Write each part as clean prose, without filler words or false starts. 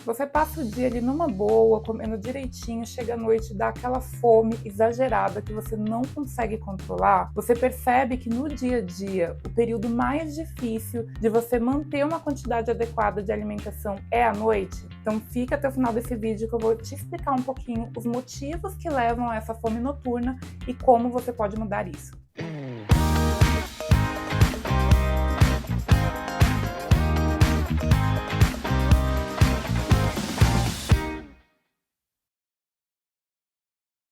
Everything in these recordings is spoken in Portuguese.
Você passa o dia ali numa boa, comendo direitinho, chega à noite e dá aquela fome exagerada que você não consegue controlar. Você percebe que no dia a dia, o período mais difícil de você manter uma quantidade adequada de alimentação é à noite? Então fica até o final desse vídeo que eu vou te explicar um pouquinho os motivos que levam a essa fome noturna e como você pode mudar isso.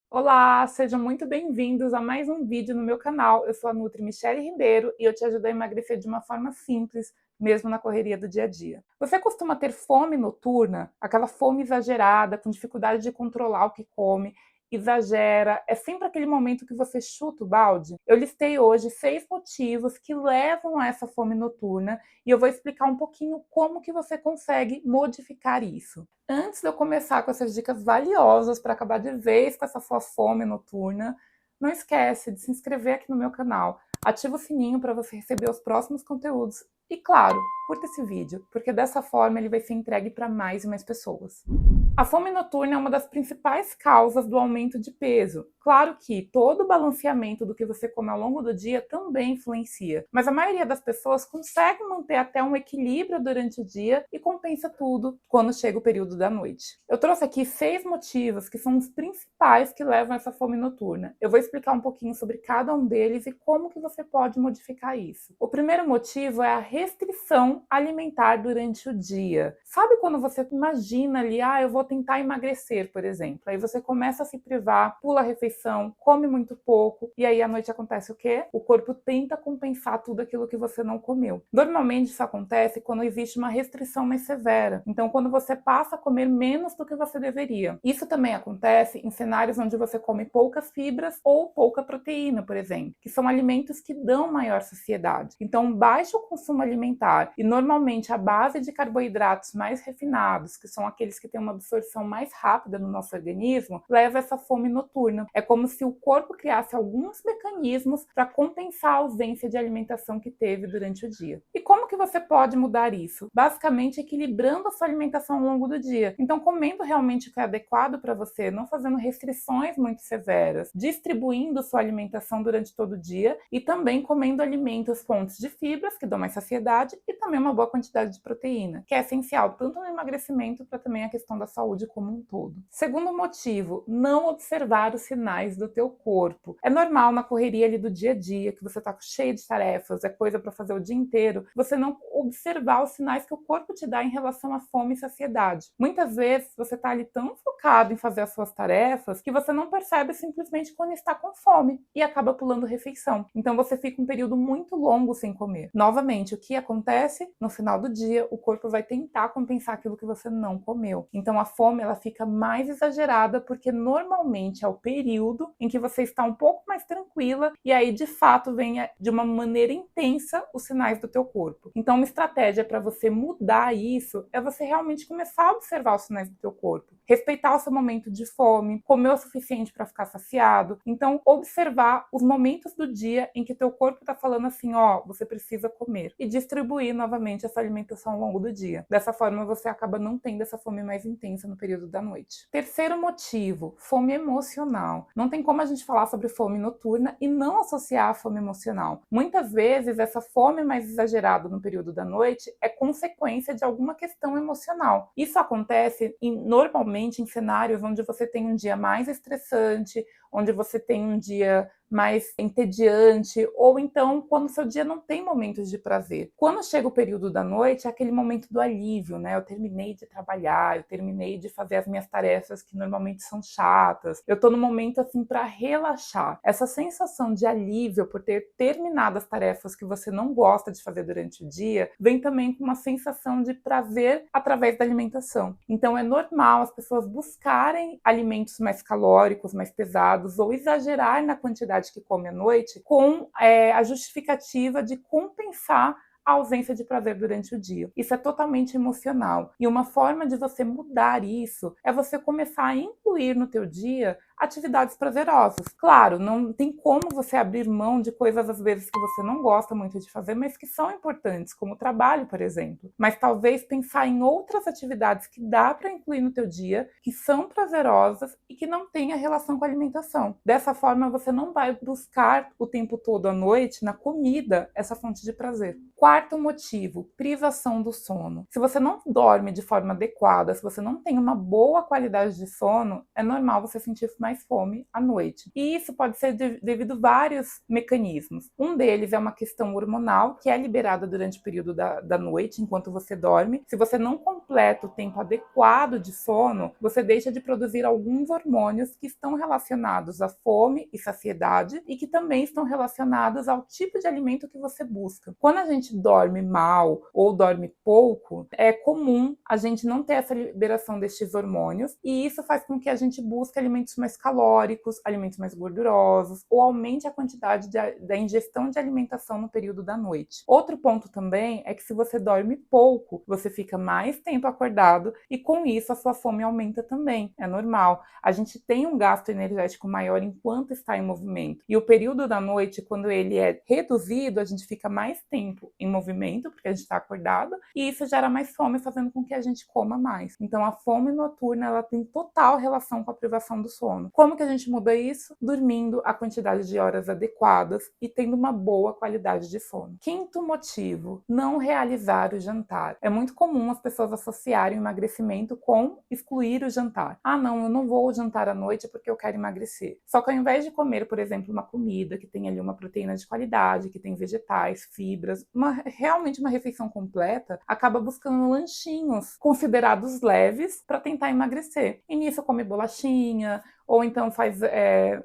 Olá, sejam muito bem-vindos a mais um vídeo no meu canal. Eu sou a Nutri Michele Ribeiro e eu te ajudo a emagrecer de uma forma simples, mesmo na correria do dia a dia. Você costuma ter fome noturna? Aquela fome exagerada, com dificuldade de controlar o que come, exagera, é sempre aquele momento que você chuta o balde? Eu listei hoje 6 motivos que levam a essa fome noturna e eu vou explicar um pouquinho como que você consegue modificar isso. Antes de eu começar com essas dicas valiosas para acabar de vez com essa sua fome noturna, não esquece de se inscrever aqui no meu canal, ativa o sininho para você receber os próximos conteúdos e, claro, curta esse vídeo, porque dessa forma ele vai ser entregue para mais e mais pessoas. A fome noturna é uma das principais causas do aumento de peso. Claro que todo o balanceamento do que você come ao longo do dia também influencia, mas a maioria das pessoas consegue manter até um equilíbrio durante o dia e compensa tudo quando chega o período da noite. Eu trouxe aqui 6 motivos que são os principais que levam a essa fome noturna. Eu vou explicar um pouquinho sobre cada um deles e como que você pode modificar isso. O primeiro motivo é a restrição alimentar durante o dia. Sabe quando você imagina ali, eu vou tentar emagrecer, por exemplo. Aí você começa a se privar, pula a refeição, come muito pouco, e aí à noite acontece o quê? O corpo tenta compensar tudo aquilo que você não comeu. Normalmente isso acontece quando existe uma restrição mais severa. Então, quando você passa a comer menos do que você deveria. Isso também acontece em cenários onde você come poucas fibras ou pouca proteína, por exemplo, que são alimentos que dão maior saciedade. Então, baixo consumo alimentar e normalmente a base de carboidratos mais refinados, que são aqueles que têm uma absorção mais rápida no nosso organismo, leva a essa fome noturna. É como se o corpo criasse alguns mecanismos para compensar a ausência de alimentação que teve durante o dia. E como que você pode mudar isso? Basicamente equilibrando a sua alimentação ao longo do dia. Então, comendo realmente o que é adequado para você, não fazendo restrições muito severas, distribuindo sua alimentação durante todo o dia e também comendo alimentos fontes de fibras, que dão mais saciedade, e também uma boa quantidade de proteína, que é essencial tanto no emagrecimento para também a questão da saúde como um todo. Segundo motivo, não observar os sinais do teu corpo. É normal na correria ali do dia a dia, que você tá cheio de tarefas, é coisa para fazer o dia inteiro, você não observar os sinais que o corpo te dá em relação à fome e saciedade. Muitas vezes você tá ali tão focado em fazer as suas tarefas que você não percebe simplesmente quando está com fome e acaba pulando refeição. Então você fica um período muito longo sem comer. Novamente, o que acontece? No final do dia, o corpo vai tentar compensar aquilo que você não comeu. Então a fome ela fica mais exagerada porque normalmente é o período em que você está um pouco mais tranquila e aí de fato vem de uma maneira intensa os sinais do teu corpo. Então uma estratégia para você mudar isso é você realmente começar a observar os sinais do teu corpo, respeitar o seu momento de fome, comer o suficiente para ficar saciado. Então observar os momentos do dia em que teu corpo está falando assim, você precisa comer, e distribuir novamente essa alimentação ao longo do dia. Dessa forma você acaba não tendo essa fome mais intensa no período da noite. Terceiro motivo, fome emocional. Não tem como a gente falar sobre fome noturna e não associar a fome emocional. Muitas vezes essa fome mais exagerada no período da noite é consequência de alguma questão emocional. Isso acontece normalmente em cenários onde você tem um dia mais estressante, onde você tem um dia mais entediante, ou então quando o seu dia não tem momentos de prazer. Quando chega o período da noite, é aquele momento do alívio, né? Eu terminei de trabalhar, eu terminei de fazer as minhas tarefas que normalmente são chatas, eu tô no momento assim para relaxar. Essa sensação de alívio por ter terminado as tarefas que você não gosta de fazer durante o dia, vem também com uma sensação de prazer através da alimentação. Então é normal as pessoas buscarem alimentos mais calóricos, mais pesados, ou exagerar na quantidade que come à noite com a justificativa de compensar a ausência de prazer durante o dia. Isso é totalmente emocional. E uma forma de você mudar isso é você começar a incluir no teu dia atividades prazerosas. Claro, não tem como você abrir mão de coisas às vezes que você não gosta muito de fazer, mas que são importantes, como o trabalho, por exemplo. Mas talvez pensar em outras atividades que dá para incluir no teu dia, que são prazerosas e que não tenha relação com a alimentação. Dessa forma, você não vai buscar o tempo todo à noite, na comida, essa fonte de prazer. Quarto motivo, privação do sono. Se você não dorme de forma adequada, se você não tem uma boa qualidade de sono, é normal você sentir mais fome à noite. E isso pode ser devido a vários mecanismos. Um deles é uma questão hormonal, que é liberada durante o período da noite, enquanto você dorme. Se você não completa o tempo adequado de sono, você deixa de produzir alguns hormônios que estão relacionados à fome e saciedade e que também estão relacionados ao tipo de alimento que você busca. Quando a gente dorme mal ou dorme pouco, é comum a gente não ter essa liberação destes hormônios e isso faz com que a gente busque alimentos mais calóricos, alimentos mais gordurosos ou aumente a quantidade da ingestão de alimentação no período da noite. Outro ponto também é que se você dorme pouco, você fica mais tempo acordado e com isso a sua fome aumenta também. É normal. A gente tem um gasto energético maior enquanto está em movimento. E o período da noite, quando ele é reduzido, a gente fica mais tempo em movimento, porque a gente está acordado, e isso gera mais fome, fazendo com que a gente coma mais. Então, a fome noturna, ela tem total relação com a privação do sono. Como que a gente muda isso? Dormindo a quantidade de horas adequadas e tendo uma boa qualidade de sono. Quinto motivo, não realizar o jantar. É muito comum as pessoas associarem o emagrecimento com excluir o jantar. Ah, não, eu não vou jantar à noite porque eu quero emagrecer. Só que ao invés de comer, por exemplo, uma comida que tem ali uma proteína de qualidade, que tem vegetais, fibras, realmente uma refeição completa, acaba buscando lanchinhos considerados leves para tentar emagrecer. E nisso come bolachinha, ou então faz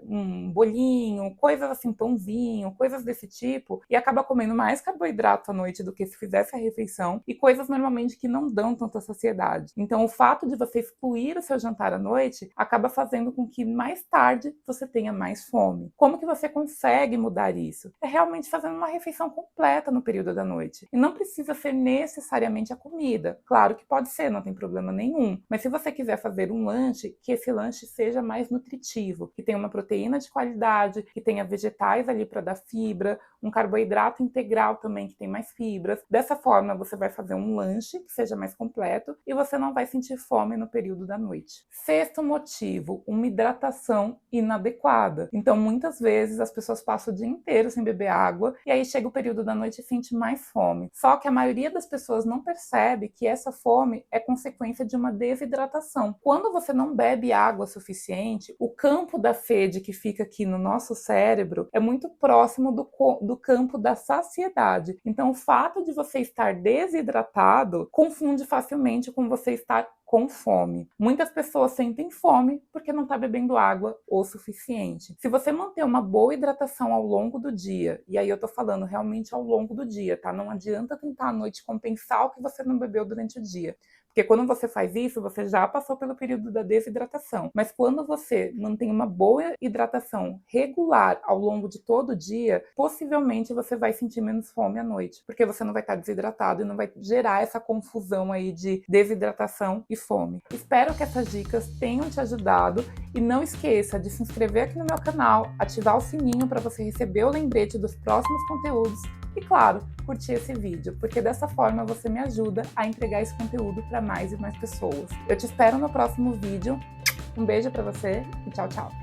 um bolinho, coisas assim, pãozinho, coisas desse tipo, e acaba comendo mais carboidrato à noite do que se fizesse a refeição, e coisas normalmente que não dão tanta saciedade. Então, o fato de você excluir o seu jantar à noite acaba fazendo com que mais tarde você tenha mais fome. Como que você consegue mudar isso? É realmente fazendo uma refeição completa no período da noite. E não precisa ser necessariamente a comida. Claro que pode ser, não tem problema nenhum. Mas se você quiser fazer um lanche, que esse lanche seja mais nutritivo, que tenha uma proteína de qualidade, que tenha vegetais ali para dar fibra, um carboidrato integral também que tem mais fibras. Dessa forma, você vai fazer um lanche que seja mais completo e você não vai sentir fome no período da noite. Sexto motivo, uma hidratação inadequada. Então, muitas vezes as pessoas passam o dia inteiro sem beber água e aí chega o período da noite e sente mais fome. Só que a maioria das pessoas não percebe que essa fome é consequência de uma desidratação. Quando você não bebe água suficiente, o campo da sede que fica aqui no nosso cérebro é muito próximo do campo da saciedade. Então, o fato de você estar desidratado confunde facilmente com você estar com fome. Muitas pessoas sentem fome porque não está bebendo água o suficiente. Se você manter uma boa hidratação ao longo do dia, e aí eu tô falando realmente ao longo do dia, tá? Não adianta tentar à noite compensar o que você não bebeu durante o dia. Porque quando você faz isso, você já passou pelo período da desidratação. Mas quando você mantém uma boa hidratação regular ao longo de todo o dia, possivelmente você vai sentir menos fome à noite. Porque você não vai estar desidratado e não vai gerar essa confusão aí de desidratação e fome. Espero que essas dicas tenham te ajudado e não esqueça de se inscrever aqui no meu canal, ativar o sininho para você receber o lembrete dos próximos conteúdos e, claro, curtir esse vídeo, porque dessa forma você me ajuda a entregar esse conteúdo para mais e mais pessoas. Eu te espero no próximo vídeo. Um beijo para você e tchau, tchau!